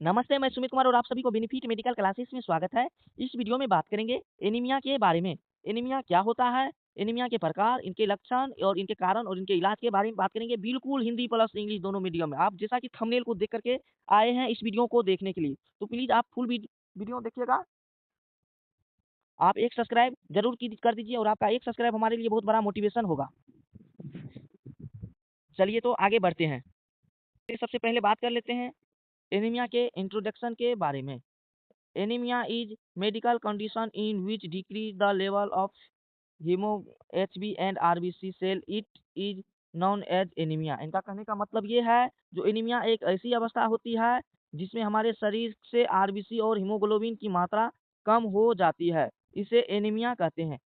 नमस्ते, मैं सुमित कुमार और आप सभी को बेनिफिट मेडिकल क्लासेस में स्वागत है। इस वीडियो में बात करेंगे एनीमिया के बारे में। एनीमिया क्या होता है, एनीमिया के प्रकार, इनके लक्षण और इनके कारण और इनके इलाज के बारे में बात करेंगे। बिल्कुल हिंदी प्लस इंग्लिश दोनों मीडियम में। आप जैसा कि थंबनेल को देख करके आए हैं इस वीडियो को देखने के लिए, तो प्लीज़ आप फुल वीडियो देखिएगा। आप एक सब्सक्राइब ज़रूर की कर दीजिए और आपका एक सब्सक्राइब हमारे लिए बहुत बड़ा मोटिवेशन होगा। चलिए तो आगे बढ़ते हैं। फिर सबसे पहले बात कर लेते हैं एनीमिया के इंट्रोडक्शन के बारे में। Anemia is medical condition in which decrease the level of HbA and RBC cell. It is known as anemia. इनका कहने का मतलब ये है, जो एनीमिया एक ऐसी अवस्था होती है जिसमें हमारे शरीर से आरबीसी और हीमोग्लोबिन की मात्रा कम हो जाती है। इसे एनीमिया कहते हैं।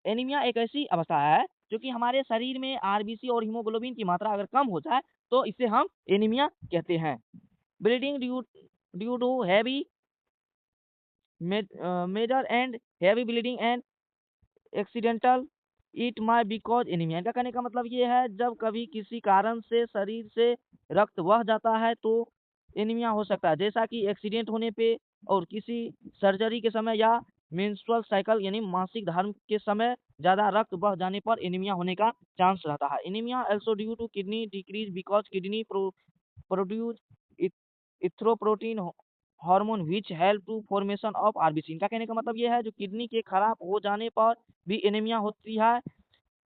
एनीमिया एक ऐसी अवस्था है जो कि हमारे शरीर में आरबीसी और हीमोग्लोबिन की मात्रा अगर कम हो जाए तो इसे हम एनीमिया कहते हैं। Bleeding due to heavy major and heavy bleeding and accidental it my because anaemia. इनका कहने का मतलब ये है, जब कभी किसी कारण से शरीर से रक्त बह जाता है तो एनीमिया हो सकता है, जैसा कि एक्सीडेंट होने पे और किसी सर्जरी के समय या मेंस्ट्रुअल साइकिल यानी मासिक धर्म के समय ज़्यादा रक्त बह जाने पर एनीमिया होने का चांस रहता है। Anaemia also due to kidney decrease because kidney produce erythropoietin hormone which help to formation of RBC. इनका कहने का मतलब ये है, जो किडनी के खराब हो जाने पर भी एनीमिया होती है,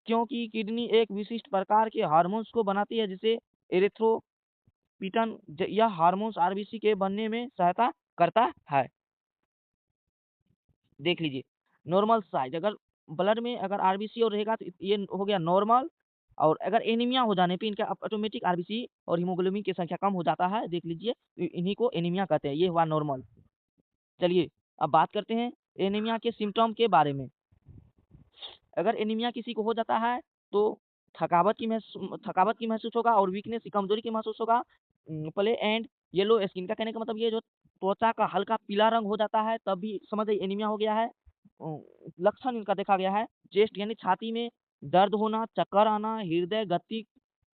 क्योंकि किडनी एक विशिष्ट प्रकार के हार्मोन्स को बनाती है जिसे यह हार्मोन्स आरबीसी के बनने में सहायता करता है। देख लीजिए, नॉर्मल साइज अगर ब्लड में अगर आरबीसी और रहेगा तो ये हो गया नॉर्मल, और अगर एनीमिया हो जाने पे इनका ऑटोमेटिक आरबीसी और हीमोग्लोबिन की संख्या कम हो जाता है। देख लीजिए, इन्हीं को एनीमिया कहते हैं। ये हुआ नॉर्मल। चलिए अब बात करते हैं एनीमिया के सिम्टम के बारे में। अगर एनीमिया किसी को हो जाता है तो थकावट की महसूस होगा और वीकनेस की कमजोरी की महसूस होगा। प्ले एंड येलो स्किन का कहने का मतलब ये, जो त्वचा का हल्का पीला रंग हो जाता है तब भी समझ जाइए एनीमिया हो गया है। लक्षण इनका देखा गया है, चेस्ट यानी छाती में दर्द होना, चक्कर आना, हृदय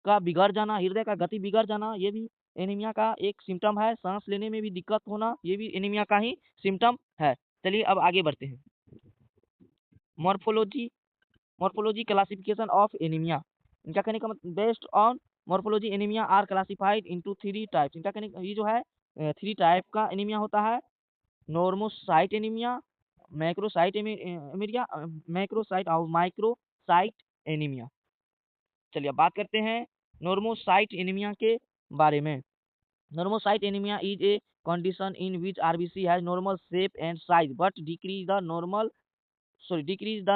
का गति बिगड़ जाना, ये भी एनीमिया का एक सिम्टम है। सांस लेने में भी दिक्कत होना, ये भी एनीमिया का ही सिम्टम है। चलिए अब आगे बढ़ते हैं। Morphology morphology classification of anaemia. इनका कहने का मतलब based on morphology anaemia are classified into 3 types. इनका कहने ये जो है 3 टाइप का एनीमिया होता है। नॉर्मोसाइट एनीमिया, मैक्रोसाइट और माइक्रोसाइट एनीमिया। चलिए अब बात करते हैं नॉर्मोसाइट एनीमिया के बारे में। Normocyte anaemia is a condition in which RBC has normal shape and size but decrease the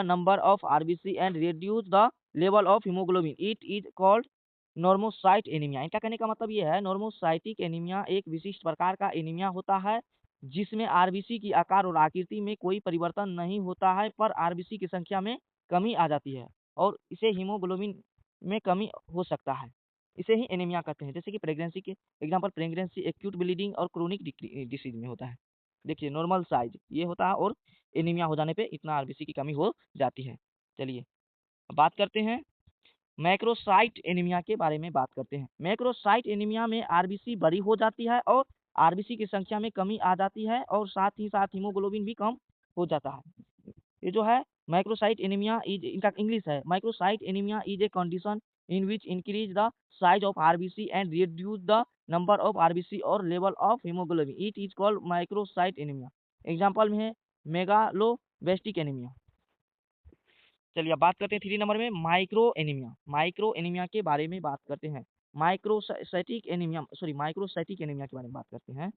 number of RBC and reduce the level of hemoglobin. It is called normocyte anaemia. इनका कहने का मतलब ये है, normocytic anaemia एक विशिष्ट प्रकार का एनीमिया होता है जिसमें आरबीसी की आकार और आकृति में कोई परिवर्तन नहीं होता है, पर आरबीसी की संख्या में कमी आ जाती है और इसे हीमोग्लोबिन में कमी हो सकता है। इसे ही एनीमिया कहते हैं। जैसे कि प्रेगनेंसी के एग्जाम्पल, प्रेगनेंसी, एक्यूट ब्लीडिंग और क्रोनिक डिसीज में होता है। देखिए, नॉर्मल साइज ये होता है और एनीमिया हो जाने पे इतना आरबीसी की कमी हो जाती है। चलिए अब बात करते हैं मैक्रोसाइट एनीमिया के बारे में बात करते हैं। मैक्रोसाइट एनीमिया में आरबीसी बड़ी हो जाती है और आरबीसी की संख्या में कमी आ जाती है और साथ ही साथ हीमोग्लोबिन भी कम हो जाता है। ये जो है माइक्रोसाइट एनीमिया इज, इनका इंग्लिश है, microcyte anaemia is a condition in which increase the size of RBC and reduce the number of RBC और level of haemoglobin. It is called microcyte anaemia. Example में है मेगालोबेस्टिक anaemia. चलिए अब बात करते हैं 3 नंबर में माइक्रो एनीमिया। माइक्रो एनीमिया के बारे में बात करते हैं। माइक्रोसाइटिक एनीमिया के बारे में बात करते हैं।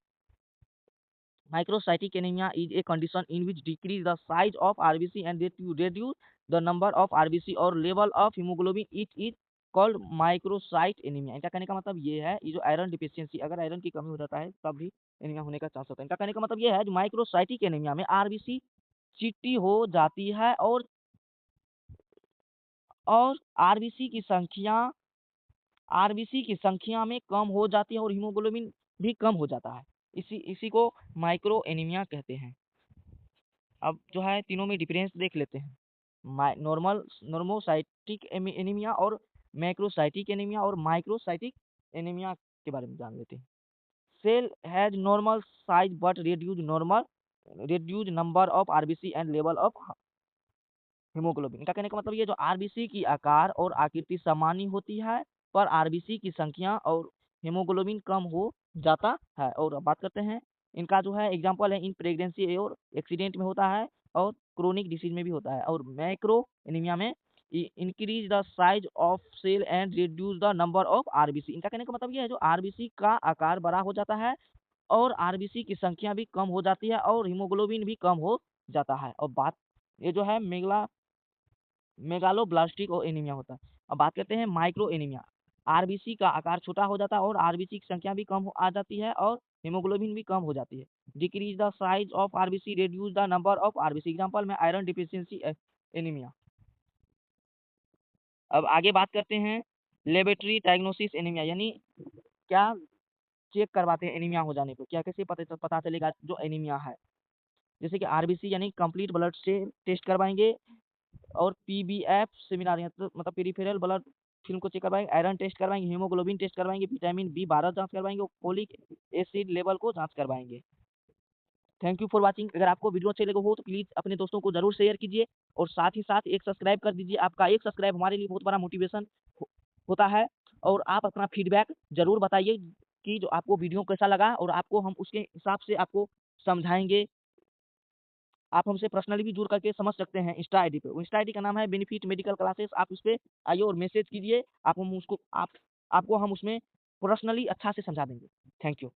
Microcytic anemia is a condition in which decrease the size of RBC and reduce the number of RBC or level of hemoglobin. It is called microcyte anemia। इनका कहने का मतलब ये है, ये जो आयरन डिफिशियंसी, अगर आयरन की कमी हो जाता है तब भी एनीमिया होने का चांस होता है। इनका कहने का मतलब ये है, जो माइक्रोसाइटिक एनीमिया में आरबीसी चिट्टी हो जाती है और आरबीसी की संख्या में कम हो जाती है और हीमोग्लोबिन भी कम हो जाता है। इसी इसी को माइक्रो एनीमिया कहते हैं। अब जो है तीनों में डिफरेंस देख लेते हैं। नॉर्मोसाइटिक एनीमिया और मैक्रोसाइटिक एनीमिया और माइक्रोसाइटिक एनीमिया के बारे में जान लेते हैं। Cell has normal size but reduced number of RBC and level of haemoglobin. इनका कहने का मतलब ये जो आरबीसी की आकार और आकृति सामान्य होती है, पर आरबीसी की संख्या और हीमोग्लोबिन कम हो जाता है। और अब बात करते हैं इनका जो है एग्जांपल है इन प्रेगनेंसी और एक्सीडेंट में होता है और क्रोनिक डिसीज में भी होता है। और मैक्रो एनीमिया में increase the size of cell and reduce the number of RBC. इनका कहने का मतलब ये है जो आरबीसी का आकार बड़ा हो जाता है और आरबीसी की संख्या भी कम हो जाती है और हीमोग्लोबिन भी कम हो जाता है। और बात ये जो है मेगालोब्लास्टिक और एनीमिया होता है। अब बात करते हैं माइक्रो एनीमिया। आरबीसी का आकार छोटा हो जाता है और आरबीसी की संख्या भी कम आ जाती है और हीमोग्लोबिन भी कम हो जाती है। Decrease the size of RBC, reduce the number of RBC. Example में आयरन डिफिशियंसी एनीमिया। अब आगे बात करते हैं लेबोरेटरी डायग्नोसिस एनीमिया, यानी क्या चेक करवाते हैं एनीमिया हो जाने पे, क्या कैसे पता चलेगा जो एनीमिया है। जैसे कि आरबीसी यानी कंप्लीट ब्लड से टेस्ट करवाएंगे और पीबीएफ सेमिनार मतलब पेरिफेरल ब्लड फिल्म को चेक करवाएंगे, आयरन टेस्ट करवाएंगे, हीमोग्लोबिन टेस्ट करवाएंगे, विटामिन बी 12 जांच करवाएंगे और फोलिक एसिड लेवल को जांच करवाएंगे। Thank you for watching. अगर आपको वीडियो अच्छे लगे हो तो प्लीज अपने दोस्तों को जरूर शेयर कीजिए और साथ ही साथ एक सब्सक्राइब कर दीजिए। आपका एक सब्सक्राइब हमारे लिए बहुत बड़ा मोटिवेशन होता है। और आप अपना फीडबैक जरूर बताइए कि जो आपको वीडियो कैसा लगा और आपको हम उसके हिसाब से आपको समझाएंगे। आप हमसे पर्सनली भी जुड़ करके समझ सकते हैं इंस्टा आईडी पे। इंस्टा आईडी का नाम है बेनिफिट मेडिकल क्लासेस। आप उस पे आइए और मैसेज कीजिए, आपको हम उसमें पर्सनली अच्छा से समझा देंगे। Thank you.